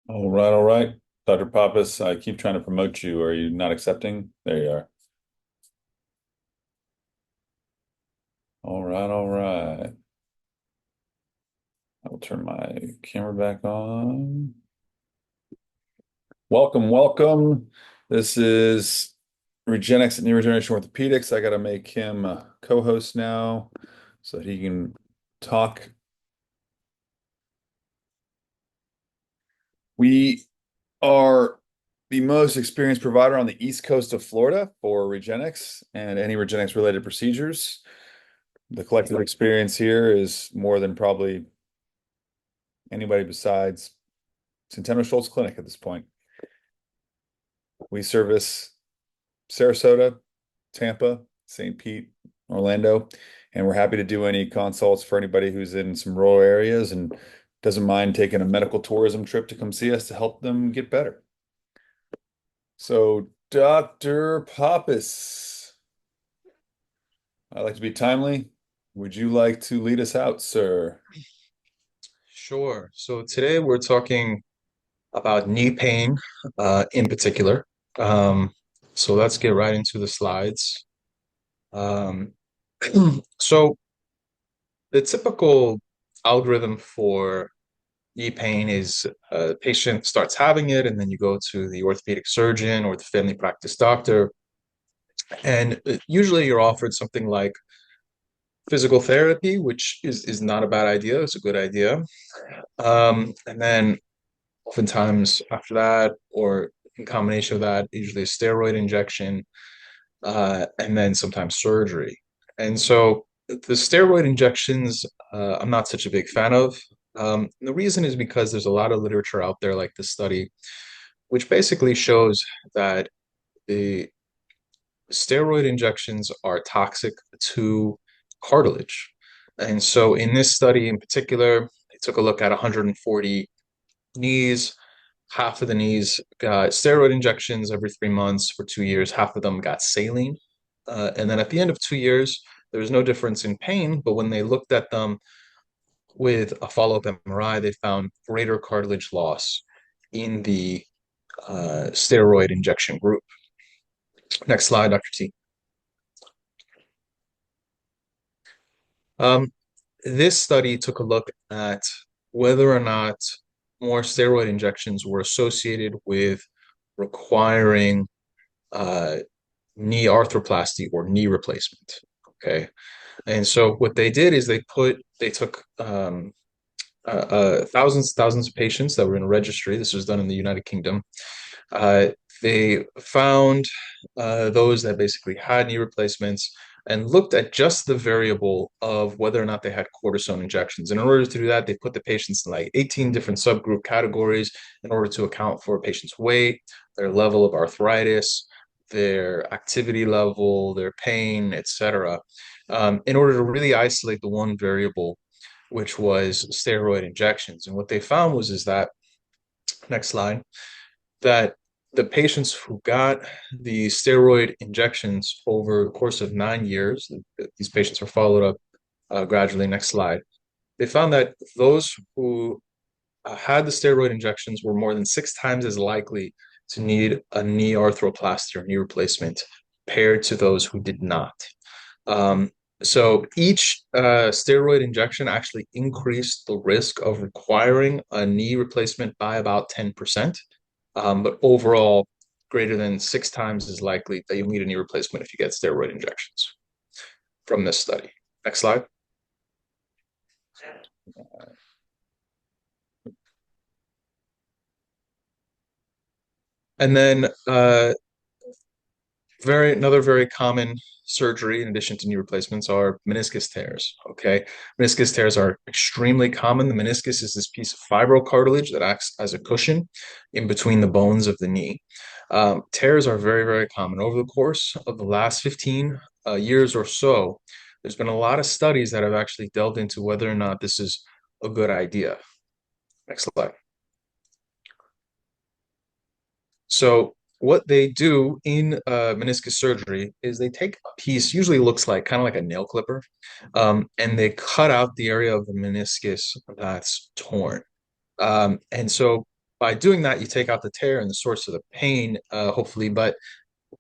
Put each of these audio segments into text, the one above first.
All right, all right. Dr. Pappas, I keep trying to promote you. Are you not accepting? There you are. All right, all right. I will turn my camera back on. Welcome, welcome. This is Regenexx at Neurogeneration Orthopedics. I got to make him a co-host now so that he can talk. We are the most experienced provider on the East Coast of Florida for Regenexx and any Regenexx related procedures. The collective experience here is more than probably anybody besides Centeno Schultz Clinic at this point. We service Sarasota, Tampa, St. Pete, Orlando, and we're happy to do any consults for anybody who's in some rural areas and doesn't mind taking a medical tourism trip to come see us to help them get better. So, Dr. Pappas, I like to be timely. Would you like to lead us out, sir? Sure. So today we're talking about knee pain in particular. Um, so let's get right into the slides. Um, so the typical algorithm for knee pain is a patient starts having it, and then you go to the orthopedic surgeon or the family practice doctor, and usually you're offered something like physical therapy, which is not a bad idea. It's a good idea. And then oftentimes after that, or in combination with that, usually a steroid injection, and then sometimes surgery. And so the steroid injections, I'm not such a big fan of. The reason is because there's a lot of literature out there, like this study, which basically shows that the steroid injections are toxic to cartilage. And so in this study in particular, they took a look at 140 knees. Half of the knees got steroid injections every 3 months for 2 years. Half of them got saline. And then at the end of 2 years, there was no difference in pain. But when they looked at them with a follow-up MRI, they found greater cartilage loss in the steroid injection group. Next slide, Dr. T. Um, this study took a look at whether or not more steroid injections were associated with requiring uh, knee arthroplasty or knee replacement. Okay. And so what they did is they took thousands of patients that were in a registry. This was done in the United Kingdom. Uh, they found those that basically had knee replacements and looked at just the variable of whether or not they had cortisone injections. And in order to do that, they put the patients in like 18 different subgroup categories in order to account for a patient's weight, their level of arthritis, their activity level, their pain, etc., in order to really isolate the one variable, which was steroid injections. And what they found was is that, next slide, that the patients who got the steroid injections over the course of 9 years, these patients were followed up gradually. Next slide. They found that those who had the steroid injections were more than 6 times as likely to need a knee arthroplasty or knee replacement compared to those who did not. Um, so each steroid injection actually increased the risk of requiring a knee replacement by about 10%. But overall, greater than 6 times as likely that you'll need a knee replacement if you get steroid injections from this study. Next slide. And then another very common surgery in addition to knee replacements are meniscus tears. Okay, meniscus tears are extremely common. The meniscus is this piece of fibrocartilage that acts as a cushion in between the bones of the knee. Tears are very common. Over the course of the last 15 years or so, there's been a lot of studies that have actually delved into whether or not this is a good idea. Next slide. So what they do in meniscus surgery is they take a piece, usually looks like kind of like a nail clipper, and they cut out the area of the meniscus that's torn. And so By doing that, you take out the tear and the source of the pain, hopefully. But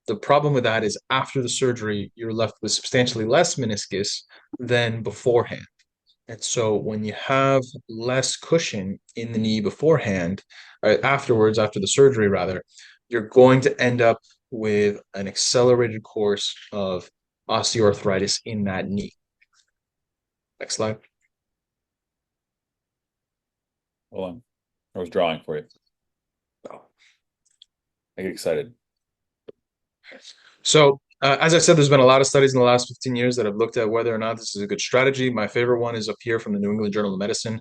the problem with that is after the surgery, you're left with substantially less meniscus than beforehand. And so when you have less cushion in the knee beforehand, or afterwards, after the surgery rather, you're going to end up with an accelerated course of osteoarthritis in that knee. Next slide. Hold on. I was drawing for you. Oh. I get excited. So, as I said, there's been a lot of studies in the last 15 years that have looked at whether or not this is a good strategy. My favorite one is up here from the New England Journal of Medicine,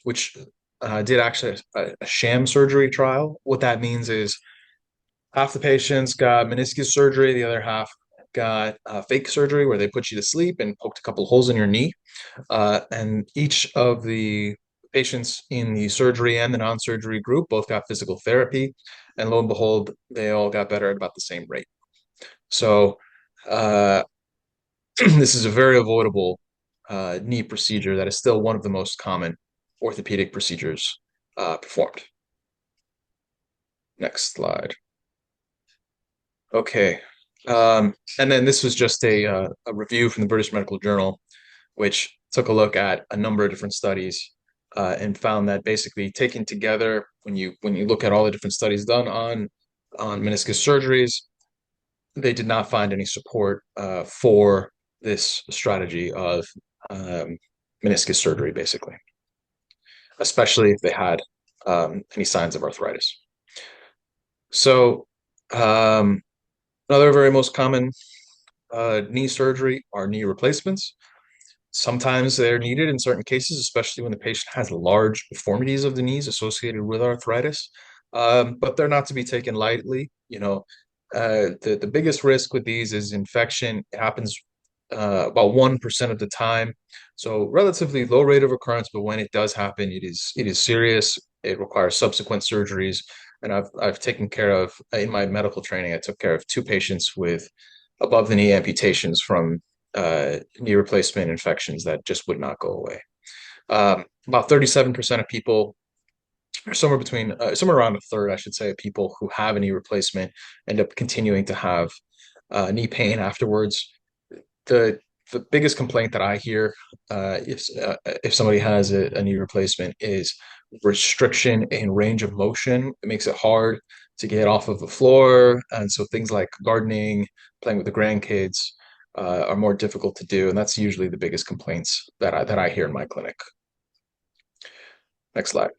which did actually a sham surgery trial. What that means is half the patients got meniscus surgery, the other half got fake surgery where they put you to sleep and poked a couple holes in your knee. And each of the patients in the surgery and the non-surgery group both got physical therapy. And lo and behold, they all got better at about the same rate. So uh, this is a very avoidable knee procedure that is still one of the most common orthopedic procedures performed. Next slide. Okay. And then this was just a review from the British Medical Journal, which took a look at a number of different studies and found that basically taken together, when you look at all the different studies done on meniscus surgeries, they did not find any support for this strategy of meniscus surgery, basically, especially if they had any signs of arthritis. So another very most common knee surgery are knee replacements. Sometimes they're needed in certain cases, especially when the patient has large deformities of the knees associated with arthritis. But they're not to be taken lightly. The biggest risk with these is infection. It happens about 1% of the time, so relatively low rate of occurrence. But when it does happen, it is serious. It requires subsequent surgeries. And I've taken care of, in my medical training, I took care of 2 patients with above the knee amputations from knee replacement infections that just would not go away. About 37% of people, or somewhere around a third, I should say, of people who have a knee replacement end up continuing to have knee pain afterwards. The biggest complaint that I hear if somebody has a knee replacement is restriction in range of motion. It makes it hard to get off of the floor, and so things like gardening, playing with the grandkids are more difficult to do, and that's usually the biggest complaints that I hear in my clinic. Next slide.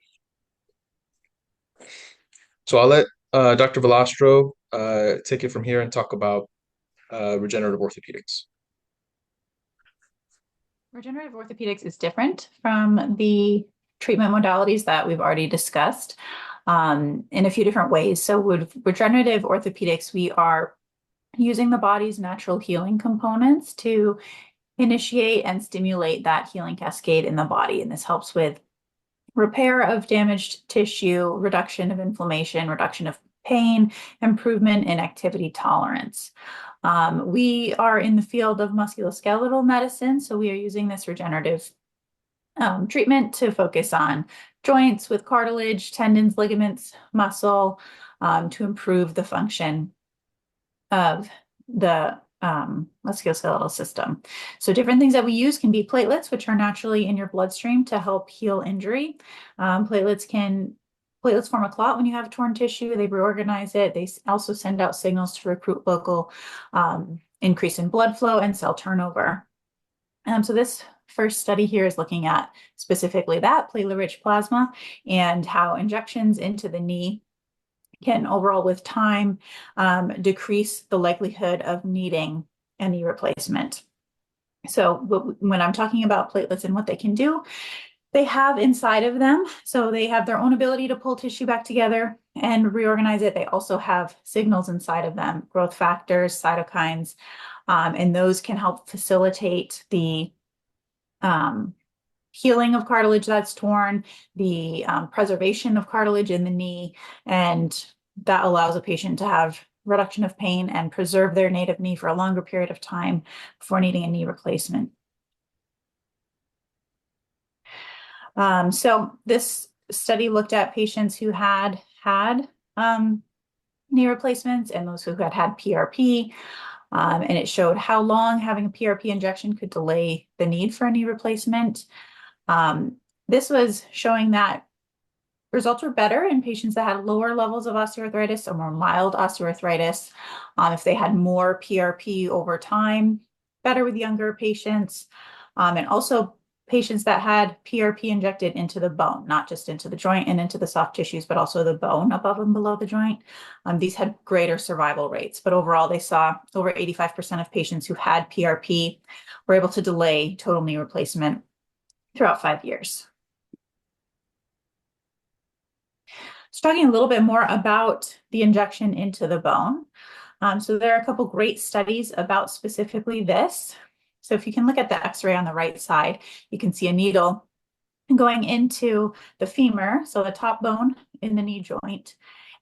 So I'll let Dr. Velastro take it from here and talk about regenerative orthopedics. Regenerative orthopedics is different from the treatment modalities that we've already discussed in a few different ways. So with regenerative orthopedics, we are using the body's natural healing components to initiate and stimulate that healing cascade in the body. And this helps with repair of damaged tissue, reduction of inflammation, reduction of pain, improvement in activity tolerance. We are in the field of musculoskeletal medicine, so we are using this regenerative treatment to focus on joints with cartilage, tendons, ligaments, muscle, to improve the function of the musculoskeletal system. So different things that we use can be platelets, which are naturally in your bloodstream to help heal injury. Platelets form a clot when you have torn tissue. They reorganize it. They also send out signals to recruit local increase in blood flow and cell turnover. So this first study here is looking at specifically that platelet-rich plasma and how injections into the knee can overall with time decrease the likelihood of needing a knee replacement. So when I'm talking about platelets and what they can do, they have inside of them, so they have their own ability to pull tissue back together and reorganize it. They also have signals inside of them, growth factors, cytokines, and those can help facilitate the healing of cartilage that's torn, the preservation of cartilage in the knee, and that allows a patient to have reduction of pain and preserve their native knee for a longer period of time before needing a knee replacement. So this study looked at patients who had knee replacements and those who had PRP. And it showed how long having a PRP injection could delay the need for a knee replacement. This was showing that results were better in patients that had lower levels of osteoarthritis or more mild osteoarthritis. If they had more PRP over time, better with younger patients, and also patients that had PRP injected into the bone, not just into the joint and into the soft tissues, but also the bone above and below the joint. These had greater survival rates, but overall they saw over 85% of patients who had PRP were able to delay total knee replacement throughout 5 years. Talking a little bit more about the injection into the bone. So there are a couple great studies about specifically this. So if you can look at the X-ray on the right side, you can see a needle going into the femur, so the top bone in the knee joint.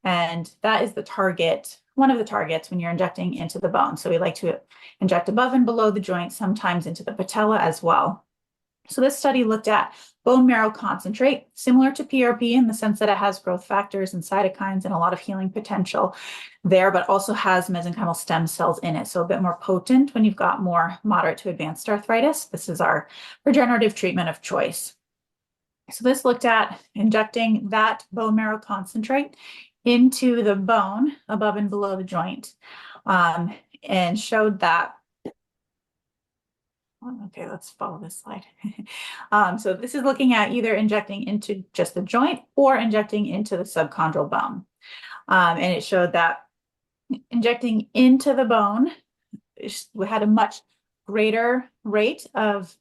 And that is the target, one of the targets when you're injecting into the bone. So we like to inject above and below the joint, sometimes into the patella as well. So this study looked at bone marrow concentrate, similar to PRP in the sense that it has growth factors and cytokines and a lot of healing potential there, but also has mesenchymal stem cells in it. So a bit more potent when you've got more moderate to advanced arthritis. This is our regenerative treatment of choice. So this looked at injecting that bone marrow concentrate into the bone above and below the joint, and showed that. Okay, let's follow this slide. So this is looking at either injecting into just the joint or injecting into the subchondral bone. And it showed that injecting into the bone we had a much greater rate of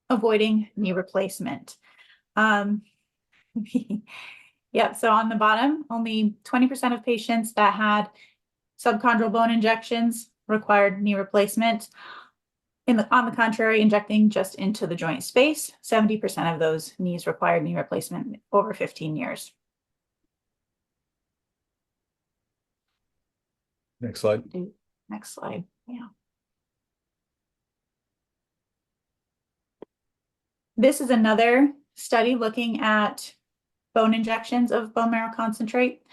avoiding knee replacement. Yep, so on the bottom, only 20% of patients that had subchondral bone injections required knee replacement. On the contrary, injecting just into the joint space, 70% of those knees required knee replacement over 15 years. Next slide. Next slide. Yeah. This is another study looking at bone injections of bone marrow concentrate.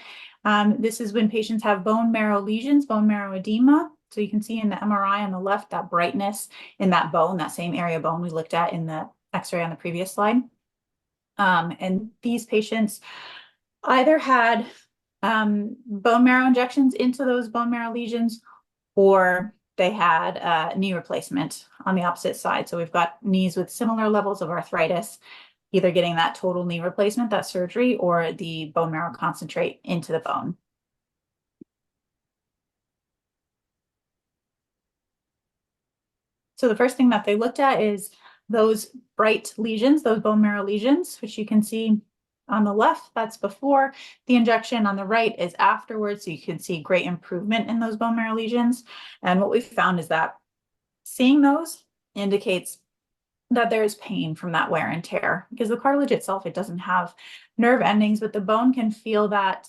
This is when patients have bone marrow lesions, bone marrow edema. So you can see in the MRI on the left, that brightness in that bone, that same area of bone we looked at in the X-ray on the previous slide. And these patients either had bone marrow injections into those bone marrow lesions, or they had knee replacement on the opposite side. So we've got knees with similar levels of arthritis, either getting that total knee replacement, that surgery, or the bone marrow concentrate into the bone. So the first thing that they looked at is those bright lesions, those bone marrow lesions, which you can see on the left, that's before the injection. On the right is afterwards. So you can see great improvement in those bone marrow lesions. And what we found is that seeing those indicates that there's pain from that wear and tear, because the cartilage itself, it doesn't have nerve endings, but the bone can feel that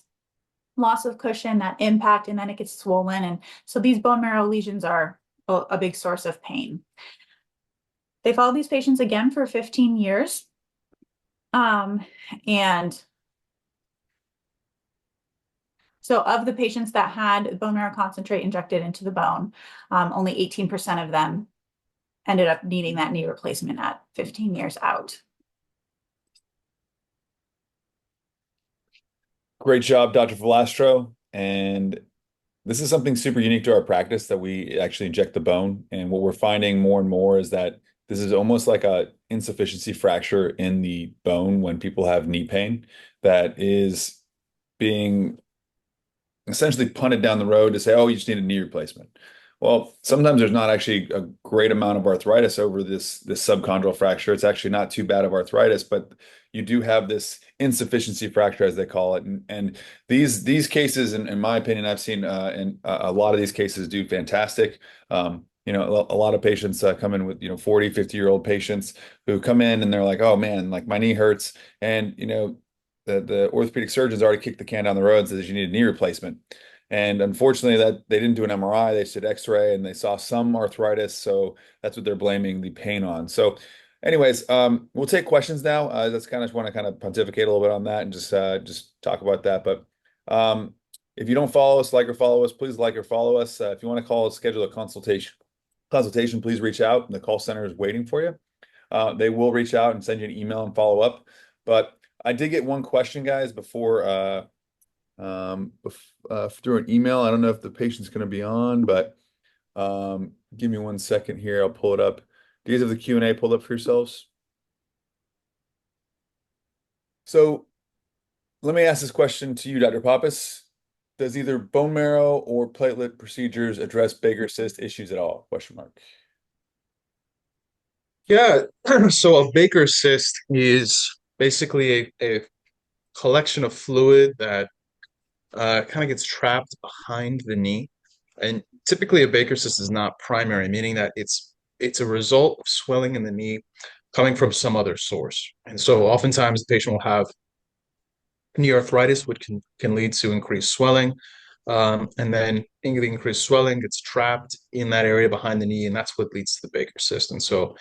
loss of cushion, that impact, and then it gets swollen. And so these bone marrow lesions are a big source of pain. They followed these patients again for 15 years. And so of the patients that had bone marrow concentrate injected into the bone, only 18% of them ended up needing that knee replacement at 15 years out. Great job, Dr. Velastro. And this is something super unique to our practice, that we actually inject the bone. And what we're finding more and more is that this is almost like a insufficiency fracture in the bone when people have knee pain that is being essentially punted down the road to say, oh, you just need a knee replacement. Well, sometimes there's not actually a great amount of arthritis over this subchondral fracture. It's actually not too bad of arthritis, but you do have this insufficiency fracture, as they call it. And these cases, in my opinion, I've seen and a lot of these cases do fantastic. You know, a lot of patients come in with, 40, 50-year-old patients who come in and they're like, oh man, like my knee hurts. And, the orthopedic surgeons already kicked the can down the road and says you need a knee replacement. And unfortunately, that they didn't do an MRI, they did X-ray and they saw some arthritis. So that's what they're blaming the pain on. So Anyways, we'll take questions now. That's kind of want to kind of pontificate a little bit on that and just talk about that. But if you don't follow us, like or follow us, please like or follow us. If you want to call, schedule a consultation, please reach out. The call center is waiting for you. They will reach out and send you an email and follow up. But I did get one question, guys, before through an email. I don't know if the patient's going to be on, but give me 1 second here. I'll pull it up. Do you guys have the Q&A pulled up for yourselves? So let me ask this question to you, Dr. Pappas. Does either bone marrow or platelet procedures address Baker cyst issues at all? Question mark. Yeah, so a Baker cyst is basically a collection of fluid that kind of gets trapped behind the knee. And typically a Baker cyst is not primary, meaning that it's a result of swelling in the knee coming from some other source. And so oftentimes the patient will have knee arthritis, which can lead to increased swelling. And then the increased swelling gets trapped in that area behind the knee, and that's what leads to the Baker cyst. And so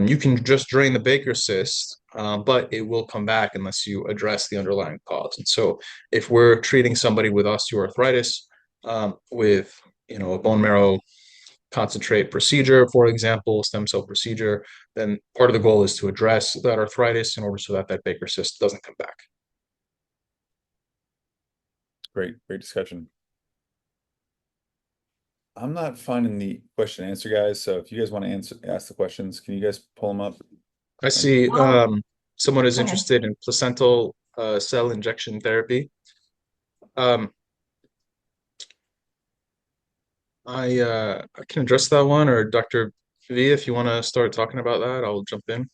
you can just drain the Baker cyst, but it will come back unless you address the underlying cause. And so if we're treating somebody with osteoarthritis, with a bone marrow concentrate procedure, for example, stem cell procedure, then part of the goal is to address that arthritis in order so that that Baker cyst doesn't come back. Great discussion. I'm not finding the question and answer, guys. So if you guys want to ask the questions, can you guys pull them up? I see someone is Go ahead. interested in placental cell injection therapy. I can address that one, or Dr. V, if you want to start talking about that, I'll jump in.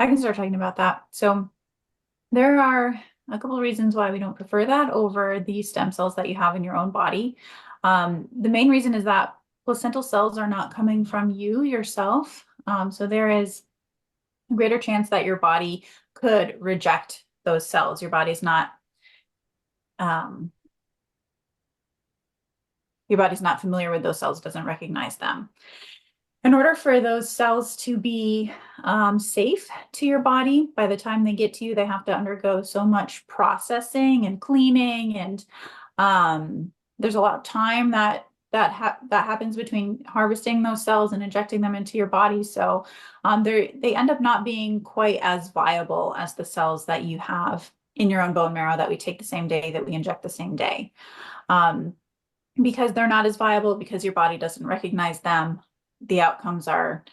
I can start talking about that. So there are a couple of reasons why we don't prefer that over the stem cells that you have in your own body. The main reason is that placental cells are not coming from you yourself. So there is a greater chance that your body could reject those cells. Your body's not familiar with those cells, doesn't recognize them. In order for those cells to be safe to your body, by the time they get to you, they have to undergo so much processing and cleaning, and there's a lot of time that happens between harvesting those cells and injecting them into your body. So they end up not being quite as viable as the cells that you have in your own bone marrow that we take the same day, that we inject the same day. Because they're not as viable, because your body doesn't recognize them, the outcomes are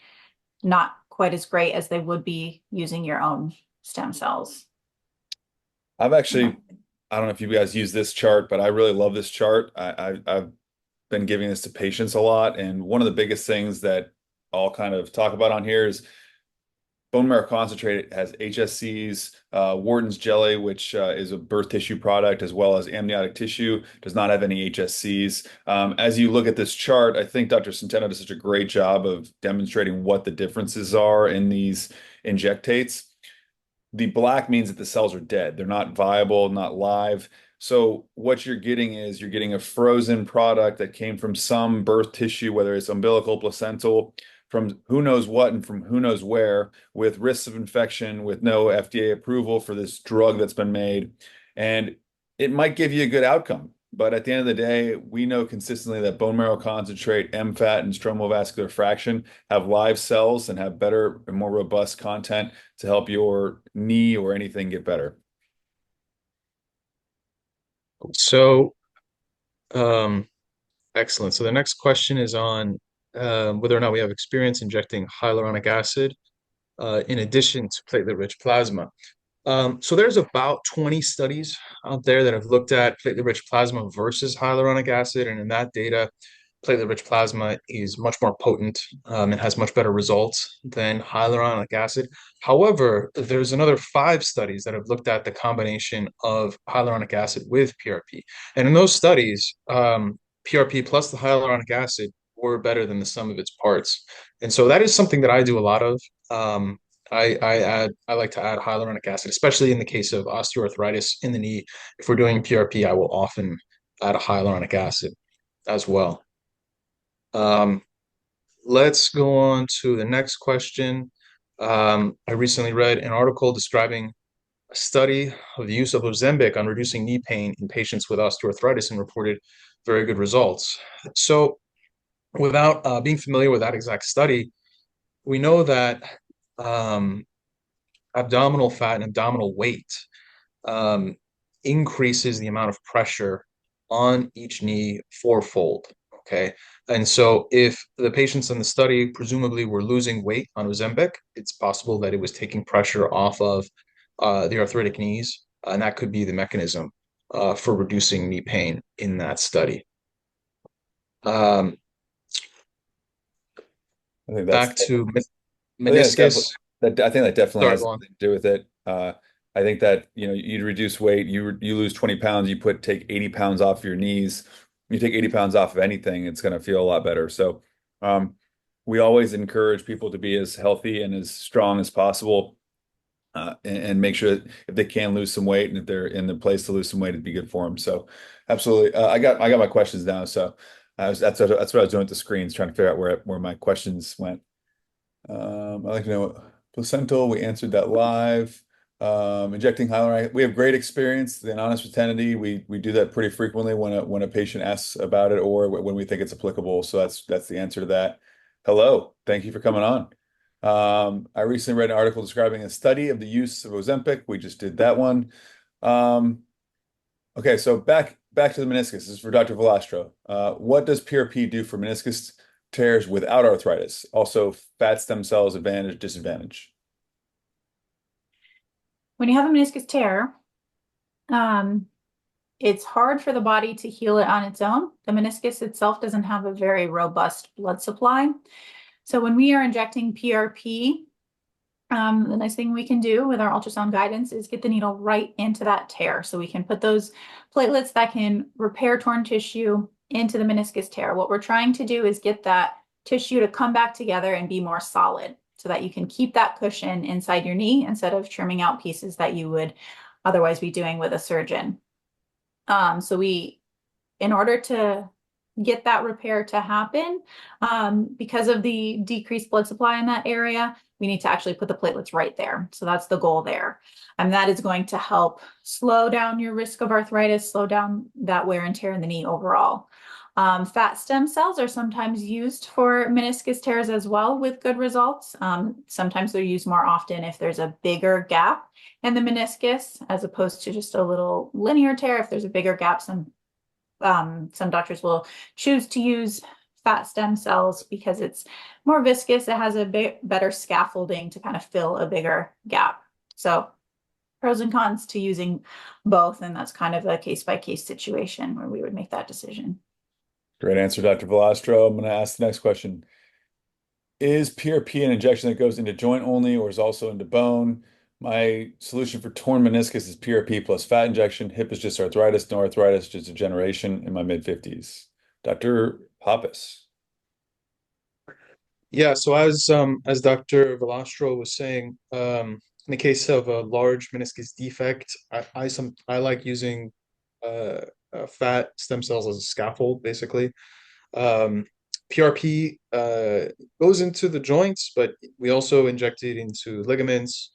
not quite as great as they would be using your own stem cells. I don't know if you guys use this chart, but I really love this chart. I've been giving this to patients a lot. And one of the biggest things that I'll kind of talk about on here is bone marrow concentrate has HSCs, Wharton's jelly, which is a birth tissue product, as well as amniotic tissue, does not have any HSCs. As you look at this chart, I think Dr. Centeno does such a great job of demonstrating what the differences are in these injectates. The black means that the cells are dead. They're not viable, not live. So what you're getting is you're getting a frozen product that came from some birth tissue, whether it's umbilical, placental, from who knows what and from who knows where, with risks of infection, with no FDA approval for this drug that's been made. And it might give you a good outcome. But at the end of the day, we know consistently that bone marrow concentrate, MFAT, and stromal vascular fraction have live cells and have better and more robust content to help your knee or anything get better. So, excellent. So the next question is on whether or not we have experience injecting hyaluronic acid in addition to platelet-rich plasma. So there's about 20 studies out there that have looked at platelet-rich plasma versus hyaluronic acid, and in that data, platelet-rich plasma is much more potent and has much better results than hyaluronic acid. However, there's another 5 studies that have looked at the combination of hyaluronic acid with PRP. And in those studies, PRP plus the hyaluronic acid were better than the sum of its parts. And so that is something that I do a lot of. I like to add hyaluronic acid, especially in the case of osteoarthritis in the knee. If we're doing PRP, I will often add a hyaluronic acid as well. let's go on to the next question. I recently read an article describing a study of the use of Ozempic on reducing knee pain in patients with osteoarthritis and reported very good results. So, without being familiar with that exact study, we know that um, abdominal fat and abdominal weight um, increases the amount of pressure on each knee fourfold. Okay. And so if the patients in the study presumably were losing weight on Ozempic, it's possible that it was taking pressure off of the arthritic knees, and that could be the mechanism for reducing knee pain in that study. Um, I think back to I think that's definitely meniscus. I think that definitely Sorry, has go on. something to do with it. I think that you reduce weight, you lose 20 pounds, take 80 pounds off your knees. You take 80 pounds off of anything, it's going to feel a lot better. So, um, we always encourage people to be as healthy and as strong as possible, and make sure that if they can lose some weight and if they're in the place to lose some weight, it'd be good for them. So, absolutely, I got my questions now. So, that's what I was doing with the screens, trying to figure out where my questions went. I'd like to know placental. We answered that live. Injecting hyaluronic. We have great experience. The anonymous retention. We do that pretty frequently when a patient asks about it or when we think it's applicable. So that's the answer to that. Hello, thank you for coming on. I recently read an article describing a study of the use of Ozempic. We just did that one. Um, okay, so back to the meniscus. This is for Dr. Velastro. What does PRP do for meniscus tears without arthritis? Also, fat stem cells advantage, disadvantage. When you have a meniscus tear, it's hard for the body to heal it on its own. The meniscus itself doesn't have a very robust blood supply. So when we are injecting PRP, the nice thing we can do with our ultrasound guidance is get the needle right into that tear. So we can put those platelets that can repair torn tissue into the meniscus tear. What we're trying to do is get that tissue to come back together and be more solid so that you can keep that cushion inside your knee instead of trimming out pieces that you would otherwise be doing with a surgeon. So in order to get that repair to happen, because of the decreased blood supply in that area, we need to actually put the platelets right there. So that's the goal there. And that is going to help slow down your risk of arthritis, slow down that wear and tear in the knee overall. Fat stem cells are sometimes used for meniscus tears as well with good results. Sometimes they're used more often if there's a bigger gap in the meniscus as opposed to just a little linear tear. If there's a bigger gap, some doctors will choose to use fat stem cells because it's more viscous. It has a bit better scaffolding to kind of fill a bigger gap. So pros and cons to using both, and that's kind of a case-by-case situation where we would make that decision. Great answer, Dr. Velastro. I'm going to ask the next question. Is PRP an injection that goes into joint only or is also into bone? My solution for torn meniscus is PRP plus fat injection. Hip is just arthritis, no arthritis, just degeneration in my mid-50s. Dr. Pappas. Yeah, so as Dr. Velastro was saying, in the case of a large meniscus defect, I like using uh, fat stem cells as a scaffold, basically. PRP goes into the joints, but we also inject it into ligaments,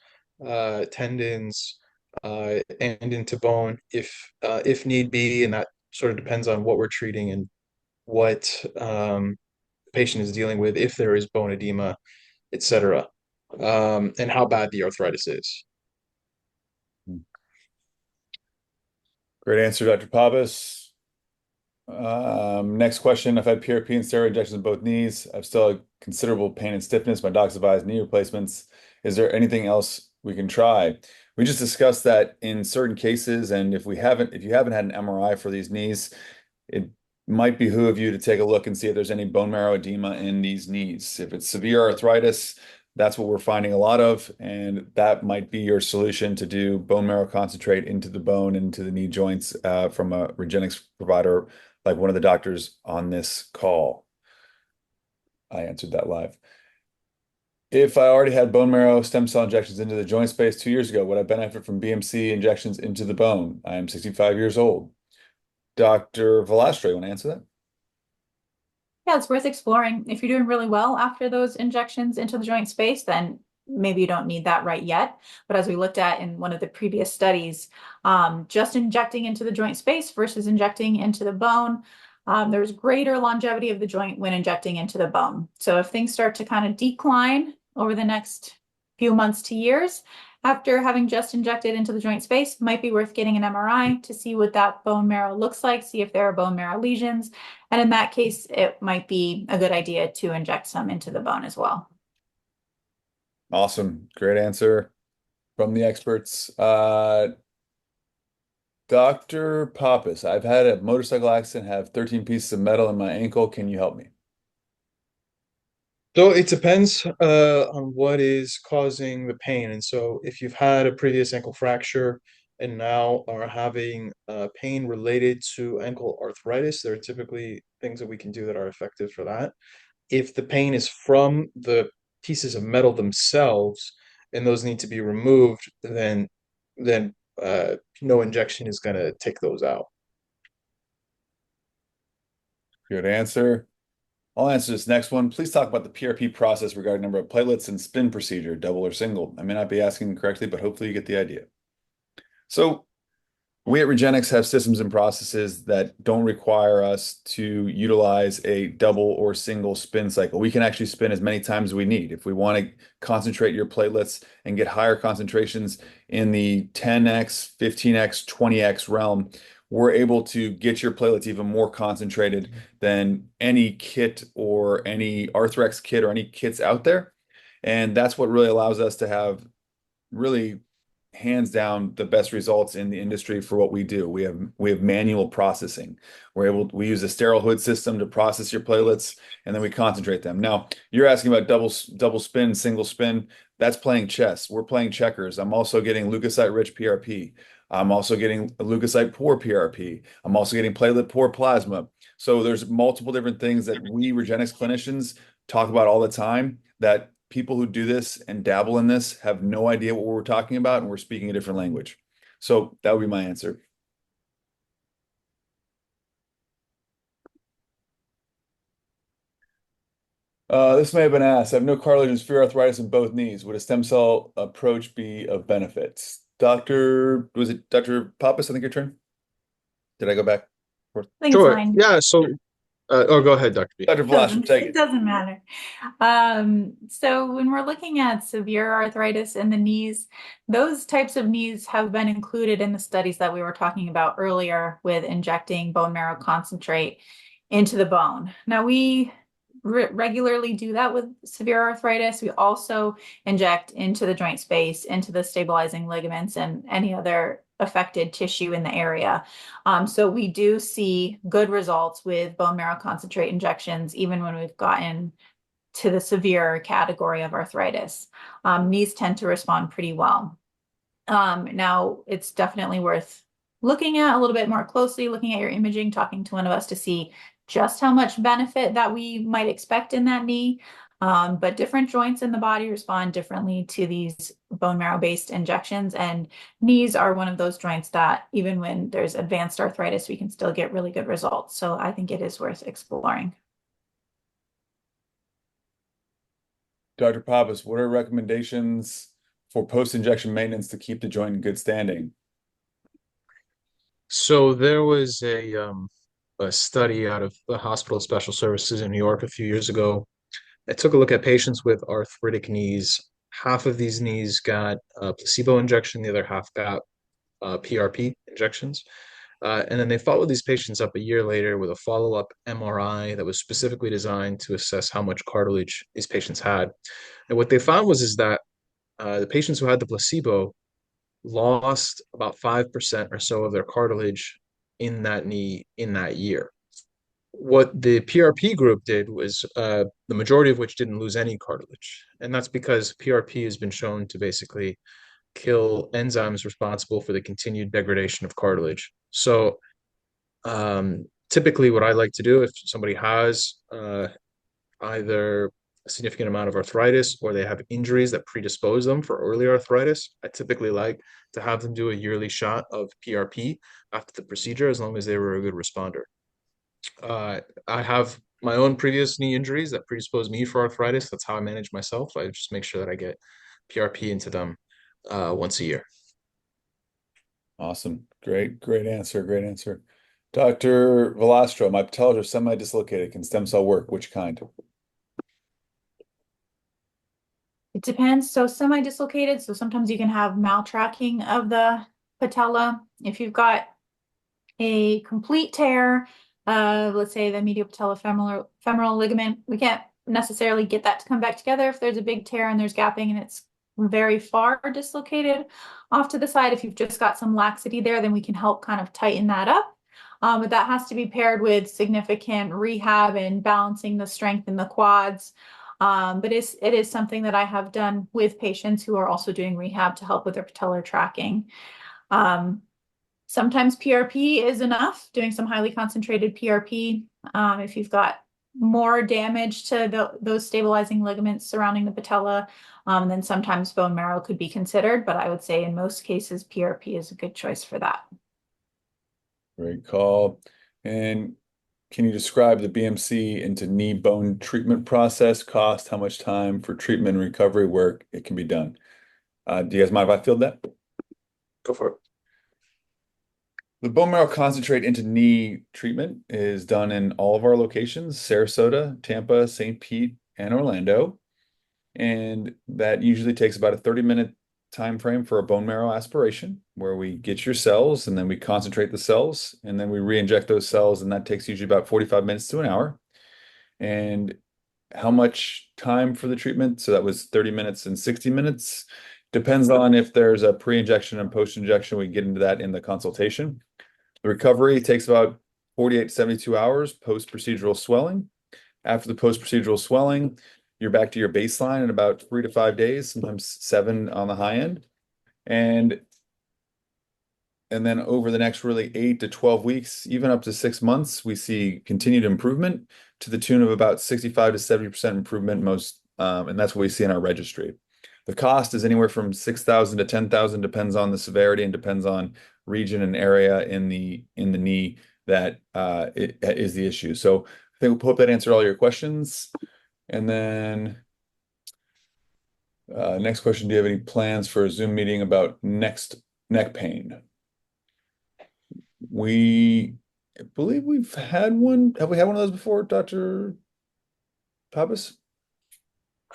tendons, and into bone if need be, and that sort of depends on what we're treating and what the patient is dealing with, if there is bone edema, etc., and how bad the arthritis is. Great answer, Dr. Pappas. Next question. I've had PRP and steroid injections in both knees. I've still had considerable pain and stiffness. My doc's advised knee replacements. Is there anything else we can try? We just discussed that in certain cases, and if you haven't had an MRI for these knees, it might behoove you to take a look and see if there's any bone marrow edema in these knees. If it's severe arthritis, that's what we're finding a lot of, and that might be your solution to do bone marrow concentrate into the bone, into the knee joints, from a Regenexx provider like one of the doctors on this call. I answered that live. If I already had bone marrow stem cell injections into the joint space 2 years ago, would I benefit from BMC injections into the bone? I am 65 years old. Dr. Velastro, you want to answer that? Yeah, it's worth exploring. If you're doing really well after those injections into the joint space, then maybe you don't need that right yet. But as we looked at in one of the previous studies, just injecting into the joint space versus injecting into the bone, there's greater longevity of the joint when injecting into the bone. So if things start to kind of decline over the next few months to years, after having just injected into the joint space, might be worth getting an MRI to see what that bone marrow looks like, see if there are bone marrow lesions. And in that case, it might be a good idea to inject some into the bone as well. Awesome. Great answer from the experts. Dr. Pappas, I've had a motorcycle accident, have 13 pieces of metal in my ankle. Can you help me? So it depends on what is causing the pain. And so if you've had a previous ankle fracture and now are having pain related to ankle arthritis, there are typically things that we can do that are effective for that. If the pain is from the pieces of metal themselves and those need to be removed, then no injection is going to take those out. Good answer. I'll answer this next one. Please talk about the PRP process regarding number of platelets and spin procedure, double or single. I may not be asking correctly, but hopefully you get the idea. So we at Regenexx have systems and processes that don't require us to utilize a double or single spin cycle. We can actually spin as many times as we need. If we want to concentrate your platelets and get higher concentrations in the 10x, 15x, 20x realm, we're able to get your platelets even more concentrated than any kit or any Arthrex kit or any kits out there. And that's what really allows us to have really hands down the best results in the industry for what we do. We have manual processing. We use a sterile hood system to process your platelets and then we concentrate them. Now, you're asking about double spin, single spin. That's playing chess. We're playing checkers. I'm also getting leukocyte rich PRP. I'm also getting leukocyte poor PRP. I'm also getting platelet poor plasma. So there's multiple different things that we Regenexx clinicians talk about all the time that people who do this and dabble in this have no idea what we're talking about, and we're speaking a different language. So that would be my answer. This may have been asked. I have no cartilage and severe arthritis in both knees. Would a stem cell approach be of benefits? Was it Dr. Pappas? I think your turn. Did I go back? I think it's Sure. fine. Yeah. So, go ahead, Dr. B. Dr. Vlasic, take It it. doesn't matter. So when we're looking at severe arthritis in the knees, those types of knees have been included in the studies that we were talking about earlier with injecting bone marrow concentrate into the bone. Now we regularly do that with severe arthritis. We also inject into the joint space, into the stabilizing ligaments and any other affected tissue in the area. So we do see good results with bone marrow concentrate injections, even when we've gotten to the severe category of arthritis. Knees tend to respond pretty well. Now, it's definitely worth looking at a little bit more closely, looking at your imaging, talking to one of us to see just how much benefit that we might expect in that knee. But different joints in the body respond differently to these bone marrow-based injections, and knees are one of those joints that even when there's advanced arthritis, we can still get really good results. So I think it is worth exploring. Dr. Pappas, what are recommendations for post-injection maintenance to keep the joint in good standing? So there was a study out of the Hospital of Special Services in New York a few years ago. It took a look at patients with arthritic knees. Half of these knees got a placebo injection, the other half got PRP injections. And then they followed these patients up a year later with a follow-up MRI that was specifically designed to assess how much cartilage these patients had. And what they found was that the patients who had the placebo lost about 5% or so of their cartilage in that knee in that year. What the PRP group did was the majority of which didn't lose any cartilage. And that's because PRP has been shown to basically kill enzymes responsible for the continued degradation of cartilage. So typically what I like to do if somebody has either a significant amount of arthritis or they have injuries that predispose them for early arthritis, I typically like to have them do a yearly shot of PRP after the procedure as long as they were a good responder. I have my own previous knee injuries that predisposed me for arthritis. That's how I manage myself. I just make sure that I get PRP into them once a year. Awesome. Great answer. Great answer. Dr. Velastro, my patellas are semi-dislocated. Can stem cell work? Which kind? It depends. So semi-dislocated, so sometimes you can have maltracking of the patella. If you've got a complete tear of, let's say, the medial patellofemoral ligament, we can't necessarily get that to come back together if there's a big tear and there's gapping and it's very far dislocated off to the side. If you've just got some laxity there, then we can help kind of tighten that up. But that has to be paired with significant rehab and balancing the strength in the quads. But it is something that I have done with patients who are also doing rehab to help with their patellar tracking. Sometimes PRP is enough, doing some highly concentrated PRP. If you've got more damage to those stabilizing ligaments surrounding the patella, then sometimes bone marrow could be considered. But I would say in most cases, PRP is a good choice for that. Great call. And can you describe the BMC into knee bone treatment process, cost, how much time for treatment and recovery work it can be done? Do you guys mind if I field that? Go for it. The bone marrow concentrate into knee treatment is done in all of our locations, Sarasota, Tampa, St. Pete, and Orlando. And that usually takes about a 30-minute time frame for a bone marrow aspiration, where we get your cells and then we concentrate the cells and then we re-inject those cells, and that takes usually about 45 minutes to an hour. And how much time for the treatment? So that was 30 minutes and 60 minutes. Depends on if there's a pre-injection and post-injection. We get into that in the consultation. The recovery takes about 48 to 72 hours post-procedural swelling. After the post-procedural swelling, you're back to your baseline in about 3 to 5 days, sometimes 7 on the high end. And then over the next really 8 to 12 weeks, even up to 6 months, we see continued improvement to the tune of about 65 to 70% improvement most, and that's what we see in our registry. The cost is anywhere from 6,000 to 10,000, depends on the severity and depends on region and area in the knee that is the issue. So I hope that answered all your questions. And then next question, do you have any plans for a Zoom meeting about neck pain? We believe we've had one. Have we had one of those before, Dr. Pappas?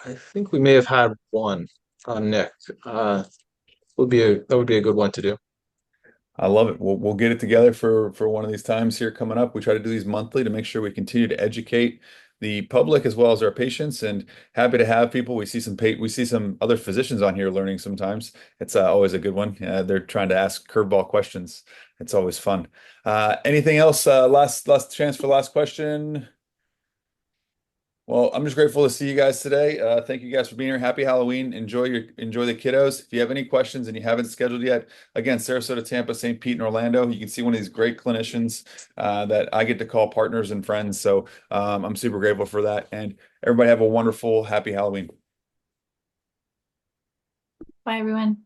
I think we may have had one on Nick. That would be a good one to do. I love it. We'll get it together for one of these times here coming up. We try to do these monthly to make sure we continue to educate the public as well as our patients, and happy to have people. We see some other physicians on here learning sometimes. It's always a good one. They're trying to ask curveball questions. It's always fun. Anything else? Last chance for last question. Well, I'm just grateful to see you guys today. Thank you guys for being here. Happy Halloween. Enjoy the kiddos. If you have any questions and you haven't scheduled yet, again, Sarasota, Tampa, St. Pete, and Orlando, you can see one of these great clinicians that I get to call partners and friends. So I'm super grateful for that. And everybody have a wonderful, happy Halloween. Bye, everyone.